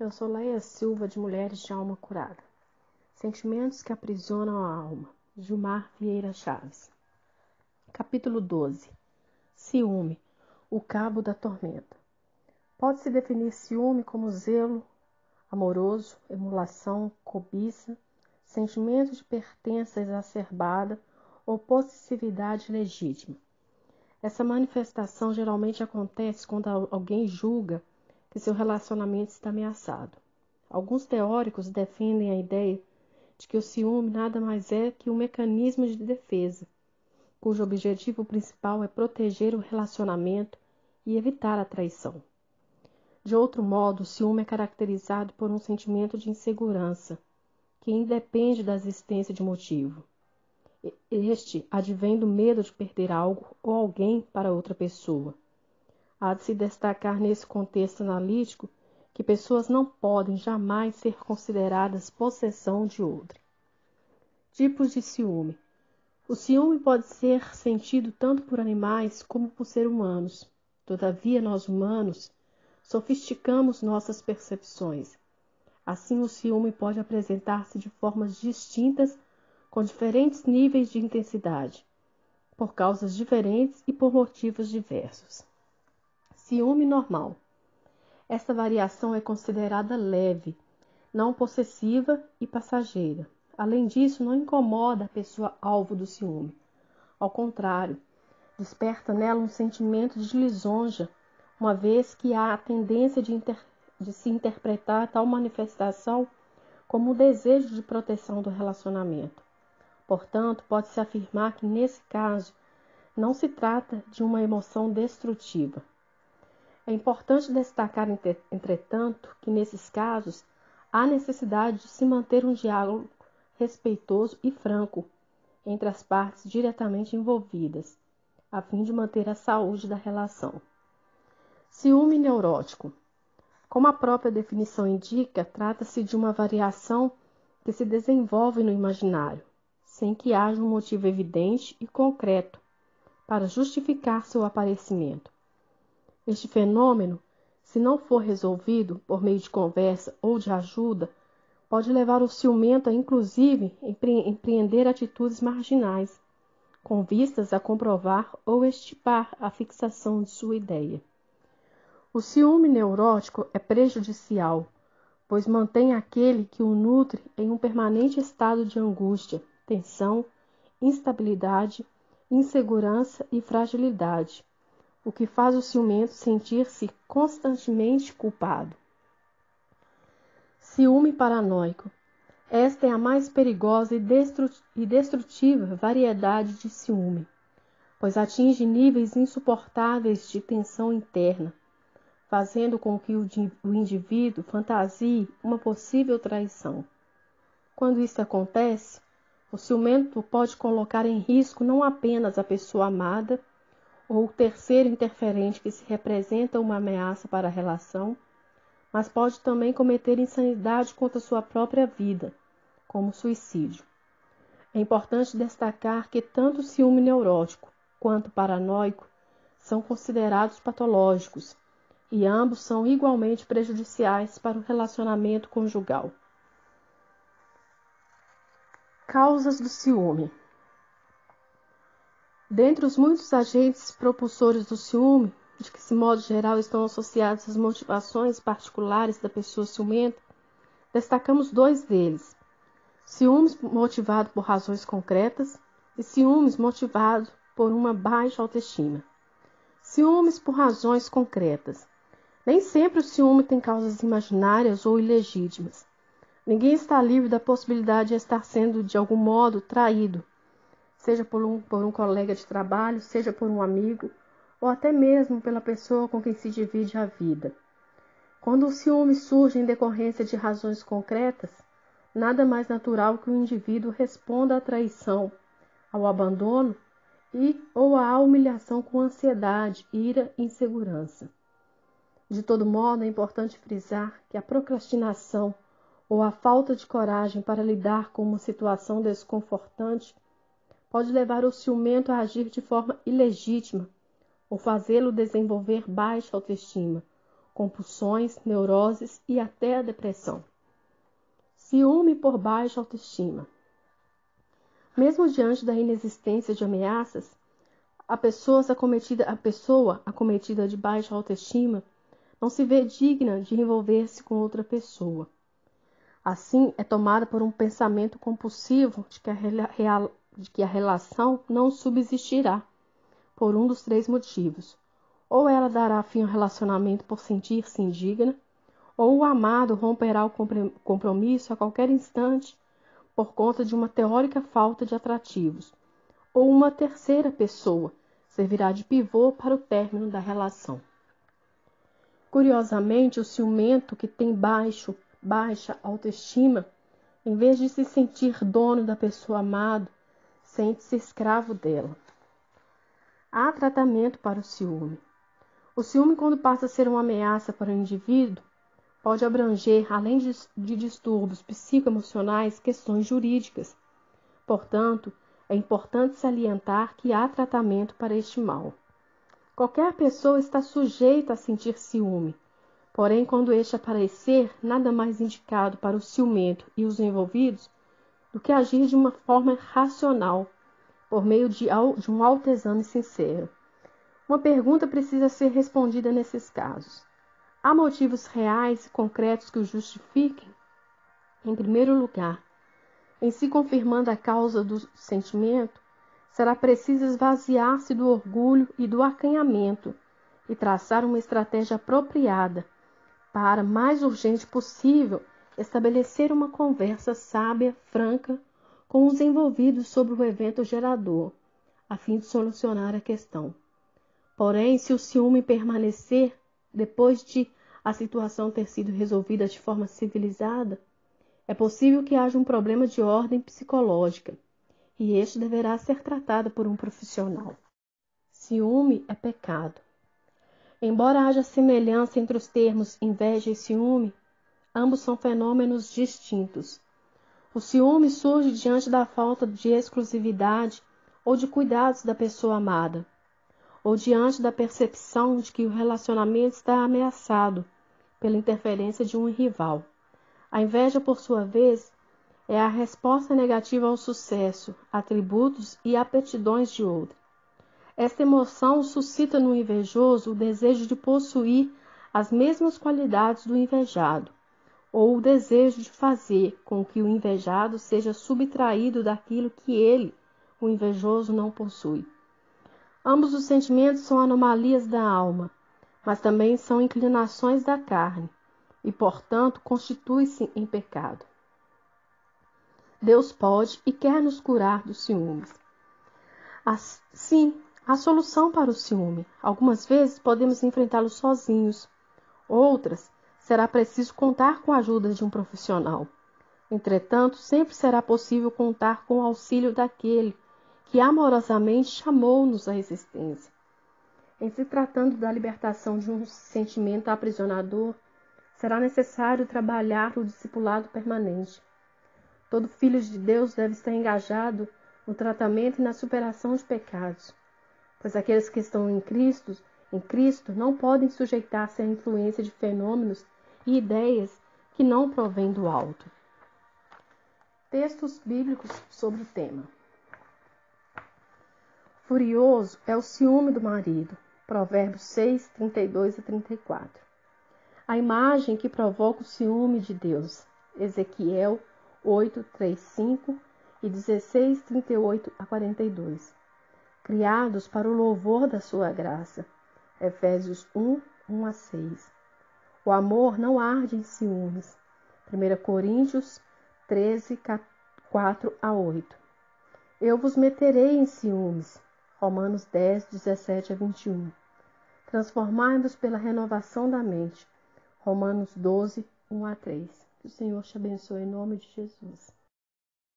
Eu sou Leia Silva, de Mulheres de Alma Curada. Sentimentos que aprisionam a alma. Gilmar Vieira Chaves. Capítulo 12. Ciúme, o cabo da tormenta. Pode-se definir ciúme como zelo amoroso, emulação, cobiça, sentimento de pertença exacerbada ou possessividade legítima. Essa manifestação geralmente acontece quando alguém julga que seu relacionamento está ameaçado. Alguns teóricos defendem a ideia de que o ciúme nada mais é que um mecanismo de defesa, cujo objetivo principal é proteger o relacionamento e evitar a traição. De outro modo, o ciúme é caracterizado por um sentimento de insegurança, que independe da existência de motivo. Este advém do medo de perder algo ou alguém para outra pessoa. Há de se destacar nesse contexto analítico que pessoas não podem jamais ser consideradas possessão de outra. Tipos de ciúme. O ciúme pode ser sentido tanto por animais como por seres humanos. Todavia, nós humanos sofisticamos nossas percepções. Assim, o ciúme pode apresentar-se de formas distintas, com diferentes níveis de intensidade, por causas diferentes e por motivos diversos. Ciúme normal. Esta variação é considerada leve, não possessiva e passageira. Além disso, não incomoda a pessoa alvo do ciúme. Ao contrário, desperta nela um sentimento de lisonja, uma vez que há a tendência de se interpretar tal manifestação como um desejo de proteção do relacionamento. Portanto, pode-se afirmar que, nesse caso, não se trata de uma emoção destrutiva. É importante destacar, entretanto, que nesses casos há necessidade de se manter um diálogo respeitoso e franco entre as partes diretamente envolvidas, a fim de manter a saúde da relação. Ciúme neurótico. Como a própria definição indica, trata-se de uma variação que se desenvolve no imaginário, sem que haja um motivo evidente e concreto para justificar seu aparecimento. Este fenômeno, se não for resolvido por meio de conversa ou de ajuda, pode levar o ciumento a, inclusive, empreender atitudes marginais, com vistas a comprovar ou estipar a fixação de sua ideia. O ciúme neurótico é prejudicial, pois mantém aquele que o nutre em um permanente estado de angústia, tensão, instabilidade, insegurança e fragilidade, o que faz o ciumento sentir-se constantemente culpado. Ciúme paranoico. Esta é a mais perigosa e destrutiva variedade de ciúme, pois atinge níveis insuportáveis de tensão interna, fazendo com que o indivíduo fantasie uma possível traição. Quando isso acontece, o ciumento pode colocar em risco não apenas a pessoa amada, ou o terceiro interferente que se representa uma ameaça para a relação, mas pode também cometer insanidade contra sua própria vida, como suicídio. É importante destacar que tanto o ciúme neurótico quanto o paranoico são considerados patológicos e ambos são igualmente prejudiciais para o relacionamento conjugal. Causas do ciúme. Dentre os muitos agentes propulsores do ciúme, de que, de modo geral, estão associados às motivações particulares da pessoa ciumenta, destacamos dois deles: ciúmes motivado por razões concretas e ciúmes motivado por uma baixa autoestima. Ciúmes por razões concretas. Nem sempre o ciúme tem causas imaginárias ou ilegítimas. Ninguém está livre da possibilidade de estar sendo, de algum modo, traído, seja por um colega de trabalho, seja por um amigo, ou até mesmo pela pessoa com quem se divide a vida. Quando o ciúme surge em decorrência de razões concretas, nada mais natural que o indivíduo responda à traição, ao abandono ou à humilhação com ansiedade, ira e insegurança. De todo modo, é importante frisar que a procrastinação ou a falta de coragem para lidar com uma situação desconfortante pode levar o ciumento a agir de forma ilegítima ou fazê-lo desenvolver baixa autoestima, compulsões, neuroses e até a depressão. Ciúme por baixa autoestima. Mesmo diante da inexistência de ameaças, a pessoa acometida de baixa autoestima não se vê digna de envolver-se com outra pessoa. Assim, é tomada por um pensamento compulsivo de que a relação não subsistirá, por um dos 3 motivos. Ou ela dará fim ao relacionamento por sentir-se indigna, ou o amado romperá o compromisso a qualquer instante por conta de uma teórica falta de atrativos, ou uma terceira pessoa servirá de pivô para o término da relação. Curiosamente, o ciumento que tem baixa autoestima, em vez de se sentir dono da pessoa amada, sente-se escravo dela. Há tratamento para o ciúme. O ciúme, quando passa a ser uma ameaça para o indivíduo, pode abranger, além de distúrbios psicoemocionais, questões jurídicas. Portanto, é importante salientar que há tratamento para este mal. Qualquer pessoa está sujeita a sentir ciúme, porém, quando este aparecer, nada mais indicado para o ciumento e os envolvidos do que agir de uma forma racional, por meio de um autoexame sincero. Uma pergunta precisa ser respondida nesses casos. Há motivos reais e concretos que o justifiquem? Em primeiro lugar, em se confirmando a causa do sentimento, será preciso esvaziar-se do orgulho e do acanhamento e traçar uma estratégia apropriada para, mais urgente possível, estabelecer uma conversa sábia, franca, com os envolvidos sobre o evento gerador, a fim de solucionar a questão. Porém, se o ciúme permanecer depois de a situação ter sido resolvida de forma civilizada, é possível que haja um problema de ordem psicológica, e este deverá ser tratado por um profissional. Ciúme é pecado. Embora haja semelhança entre os termos inveja e ciúme, ambos são fenômenos distintos. O ciúme surge diante da falta de exclusividade ou de cuidados da pessoa amada, ou diante da percepção de que o relacionamento está ameaçado pela interferência de um rival. A inveja, por sua vez, é a resposta negativa ao sucesso, atributos e aptidões de outro. Esta emoção suscita no invejoso o desejo de possuir as mesmas qualidades do invejado, ou o desejo de fazer com que o invejado seja subtraído daquilo que ele, o invejoso, não possui. Ambos os sentimentos são anomalias da alma, mas também são inclinações da carne, e, portanto, constituem-se em pecado. Deus pode e quer nos curar dos ciúmes. Sim, há solução para o ciúme. Algumas vezes podemos enfrentá-lo sozinhos. Outras, será preciso contar com a ajuda de um profissional. Entretanto, sempre será possível contar com o auxílio daquele que amorosamente chamou-nos à existência. Em se tratando da libertação de um sentimento aprisionador, será necessário trabalhar o discipulado permanente. Todo filho de Deus deve estar engajado no tratamento e na superação de pecados, pois aqueles que estão em Cristo não podem sujeitar-se à influência de fenômenos e ideias que não provêm do alto. Textos bíblicos sobre o tema. Furioso é o ciúme do marido. Provérbios 6, 32 a 34. A imagem que provoca o ciúme de Deus. Ezequiel 8, 3, 5 e 16, 38 a 42. Criados para o louvor da sua graça. Efésios 1, 1 a 6. O amor não arde em ciúmes. 1 Coríntios 13, 4 a 8. Eu vos meterei em ciúmes. Romanos 10, 17 a 21. Transformai-vos pela renovação da mente. Romanos 12, 1 a 3. Que o Senhor te abençoe em nome de Jesus.